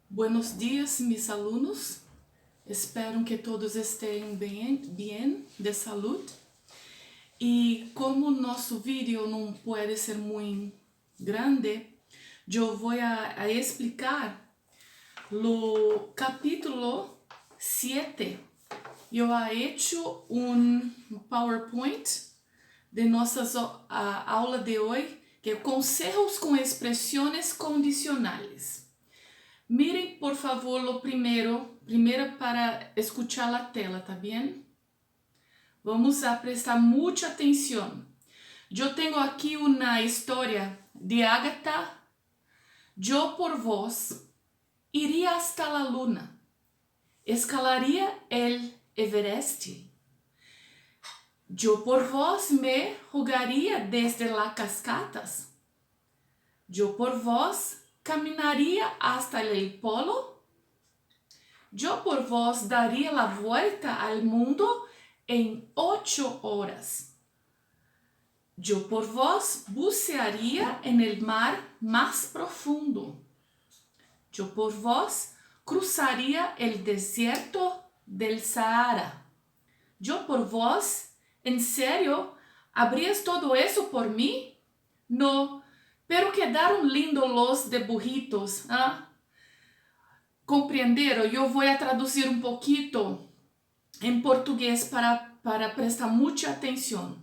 Buenos dias, mis alunos. Espero que todos estejam bem de saúde. E como nosso vídeo não pode ser muito grande, eu vou a explicar o capítulo 7. Eu he hecho um PowerPoint de nossa aula de hoje, que é consejos com expressões condicionais. Miren, por favor, lo primero para escuchar la tela, ¿tá bien? Vamos a prestar mucha atención. Yo tengo aquí una historia de Agatha. Yo por vos iría hasta la luna. Escalaría el Everest. Yo por vos me jugaría desde las cascadas. Yo por vos caminaría hasta el polo. Yo por vos daría la vuelta al mundo en 8 horas. Yo por vos bucearía en el mar más profundo. Yo por vos cruzaría el desierto del Sahara. Yo por vos, ¿en serio, harías todo eso por mí? No, pero quedaron lindos los dibujitos, ¿ah? Compreenderam? Eu vou traduzir um pouquinho em português para prestar muita atenção.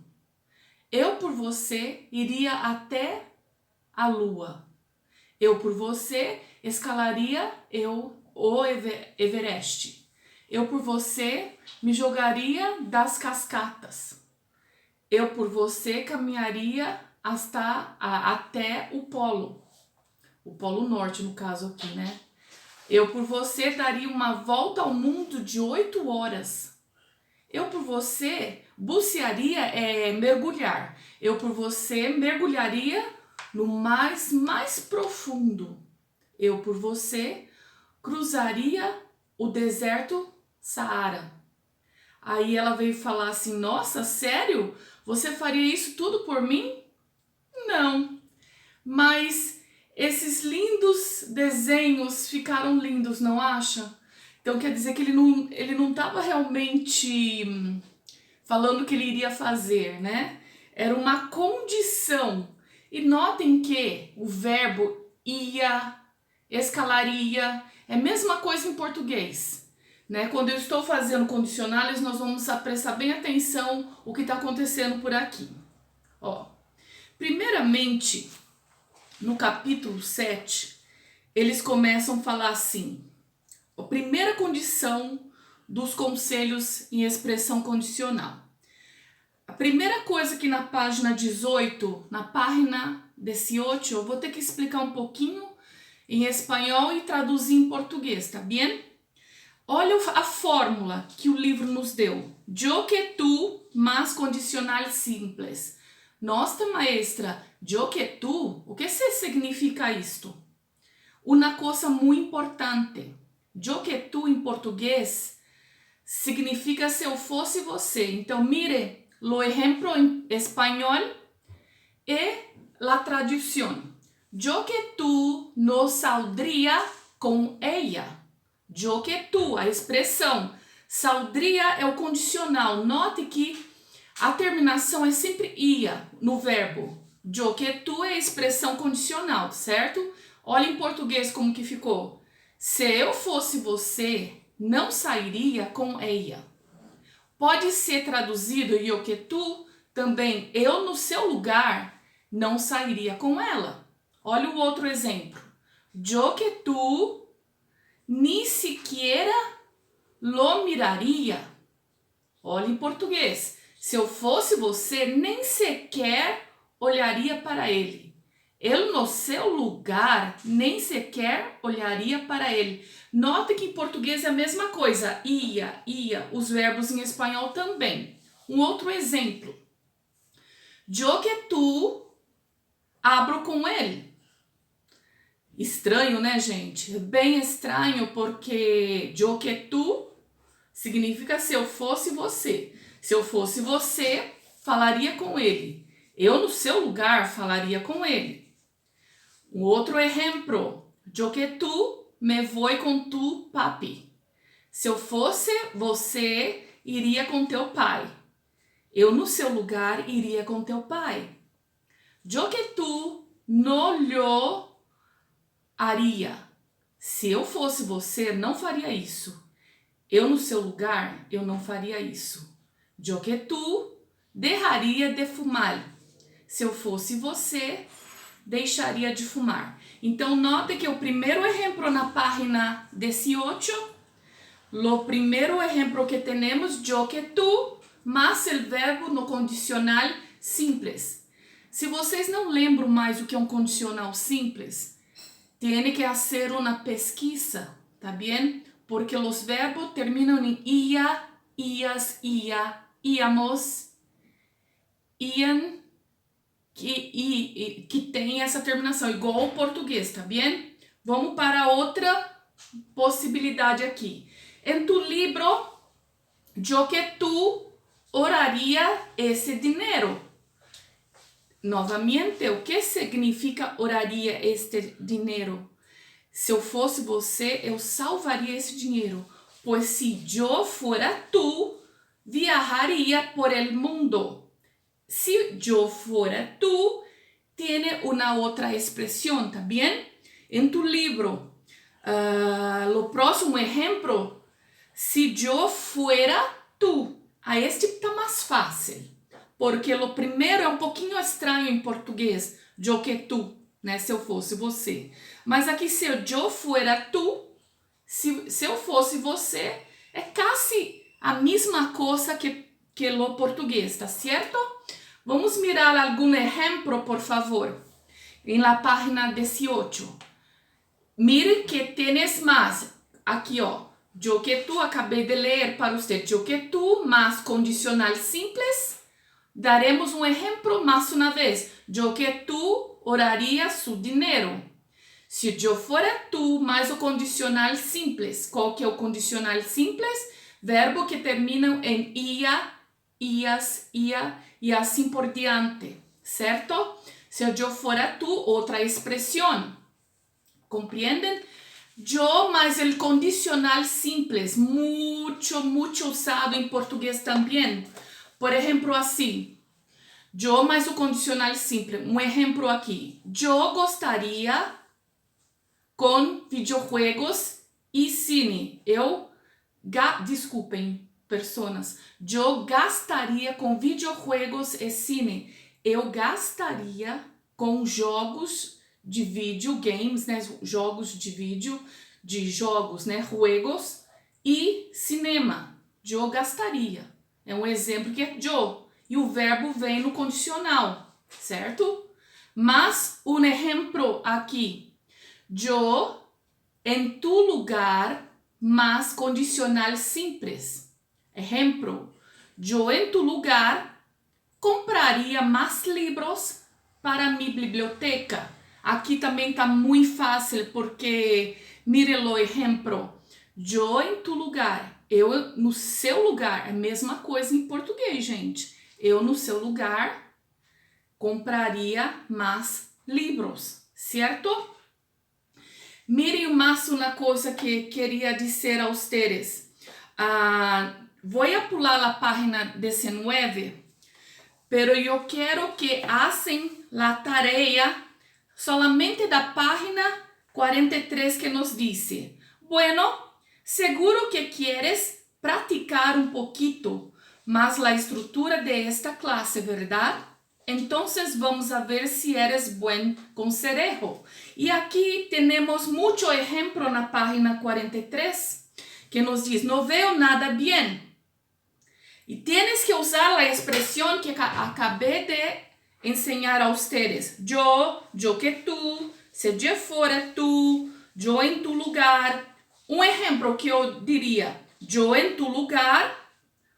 Eu por você iria até a lua. Eu por você escalaria o Everest. Eu por você me jogaria das cascatas. Eu por você caminharia até o Polo Norte no caso aqui, né? Eu por você daria uma volta ao mundo de 8 horas. Eu por você bucearia mergulhar. Eu por você mergulharia no mais profundo. Eu por você cruzaria o deserto Saara. Aí ela veio falar assim: nossa, sério? Você faria isso tudo por mim? Não, mas esses lindos desenhos ficaram lindos, não acha? Então quer dizer que ele não estava realmente falando que ele iria fazer, né? Era uma condição. E notem que o verbo ia, escalaria, é a mesma coisa em português, né? Quando eu estou fazendo condicionais, nós vamos prestar bem atenção o que está acontecendo por aqui. Ó, primeiramente, no capítulo 7, eles começam a falar assim: a primeira condição dos conselhos em expressão condicional. A primeira coisa que na página 18, na página 18, eu vou ter que explicar um pouquinho em espanhol e traduzir em português, tá bem? Olha a fórmula que o livro nos deu. Yo que tu mais condicional simples. Nossa, maestra, yo que tu, o que significa isto? Uma coisa muito importante. Yo que tu em português significa se eu fosse você. Então, mire o exemplo em espanhol e a tradução. Yo que tu no saldría com ella. Yo que tu, a expressão saldría é o condicional. Note que a terminação é sempre ia no verbo. Yo que tu é a expressão condicional, certo? Olha em português como que ficou. Se eu fosse você, não sairia com ella. Pode ser traduzido yo que tu também, eu no seu lugar não sairia com ela. Olha o outro exemplo. Yo que tu ni siquiera lo miraria. Olha em português. Se eu fosse você, nem sequer olharia para ele. Eu no seu lugar, nem sequer olharia para ele. Nota que em português é a mesma coisa. Ia, os verbos em espanhol também. Um outro exemplo. Yo que tu abro com ele. Estranho, né, gente? Bem estranho, porque yo que tu significa se eu fosse você. Se eu fosse você, falaria com ele. Eu no seu lugar falaria com ele. Um outro exemplo. Yo que tu me voy com tu papi. Se eu fosse você, iria com teu pai. Eu no seu lugar iria com teu pai. Yo que tu no lo haria. Se eu fosse você, não faria isso. Eu no seu lugar, eu não faria isso. Yo que tu dejaria de fumar. Se eu fosse você, deixaria de fumar. Então, note que o primeiro exemplo na página 18, o primeiro exemplo que temos, yo que tu, mas o verbo no condicional simples. Se vocês não lembram mais o que é um condicional simples, tem que fazer uma pesquisa, tá bem? Porque os verbos terminam em ia, ias, ia, íamos, iam, que tem essa terminação, igual ao português, tá bem? Vamos para outra possibilidade aqui. Em tu livro, yo que tu oraria esse dinheiro. Novamente, o que significa oraria este dinheiro? Se eu fosse você, eu salvaria esse dinheiro. Pois se eu fora tu, viajaria por el mundo. Se eu fora tu, tiene uma outra expressão, tá bem? Em tu livro, o próximo exemplo, se eu fora tu. Este está mais fácil. Porque o primeiro é um pouquinho estranho em português, yo que tu, né? Se eu fosse você. Mas aqui, se eu fora tu, se eu fosse você, é quase a mesma coisa que o português, tá certo? Vamos mirar algum exemplo, por favor, em la página 18. Mire que tienes mais. Aqui, ó. Yo que tu, acabei de ler para você. Yo que tu, mais condicional simples. Daremos um exemplo mais uma vez. Yo que tu oraria su dinheiro. Se eu fora tu, mais o condicional simples. Qual que é o condicional simples? Verbo que terminam em ia, ias, ia e assim por diante. Certo? Se eu fora tu, outra expressão. Compreendem? Yo mais el condicional simples. Muito usado em português também. Por exemplo, assim, yo mais o condicional simples. Um exemplo aqui. Yo gostaria com videojuegos e cine. Desculpem, personas. Yo gastaria com videojuegos e cine. Eu gastaria com jogos de vídeo, games, né? Jogos de vídeo, de jogos, né? Juegos e cinema. Yo gastaria. É um exemplo que é yo. E o verbo vem no condicional, certo? Mas um exemplo aqui. Yo em tu lugar, mas condicional simples. Exemplo. Yo em tu lugar compraria mais livros para minha biblioteca. Aqui também está muito fácil porque mire o exemplo. Yo em tu lugar. Eu no seu lugar. É a mesma coisa em português, gente. Eu no seu lugar compraria mais livros, certo? Miren mais uma coisa que queria dizer a vocês. Vou pular a página 19, pero eu quero que hacen la tarea solamente da página 43 que nos dice, bueno, seguro que quieres practicar un poquito más la estructura de esta clase, ¿verdad? Entonces vamos a ver si eres buen consejo. Y aquí tenemos mucho ejemplo en la página 43 que nos dice, no veo nada bien. Y tienes que usar la expresión que acabé de enseñar a ustedes. Yo que tú, se yo fuera tú, yo en tu lugar. Un ejemplo que yo diría, yo en tu lugar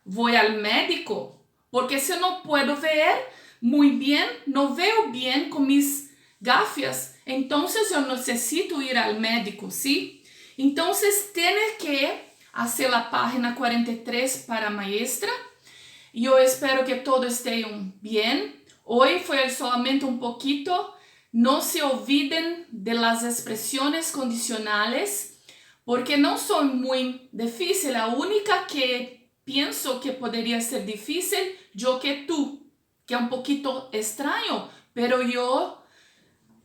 voy al médico, porque si no puedo ver muy bien, no veo bien con mis gafas, entonces yo necesito ir al médico, ¿sí? Entonces tienes que hacer la página 43 para maestra. Yo espero que todo esté bien. Hoy fue solamente un poquito No se olviden de las expresiones condicionales, porque no son muy difíciles. La única que pienso que podría ser difícil, yo que tú, que es un poquito extraño, pero yo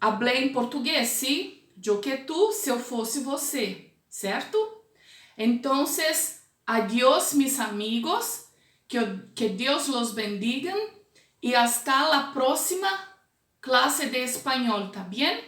hablé en portugués, ¿sí? Yo que tú, se eu fosse você, certo? Entonces, adiós mis amigos, que Dios los bendiga y hasta la próxima clase de español, ¿está bien?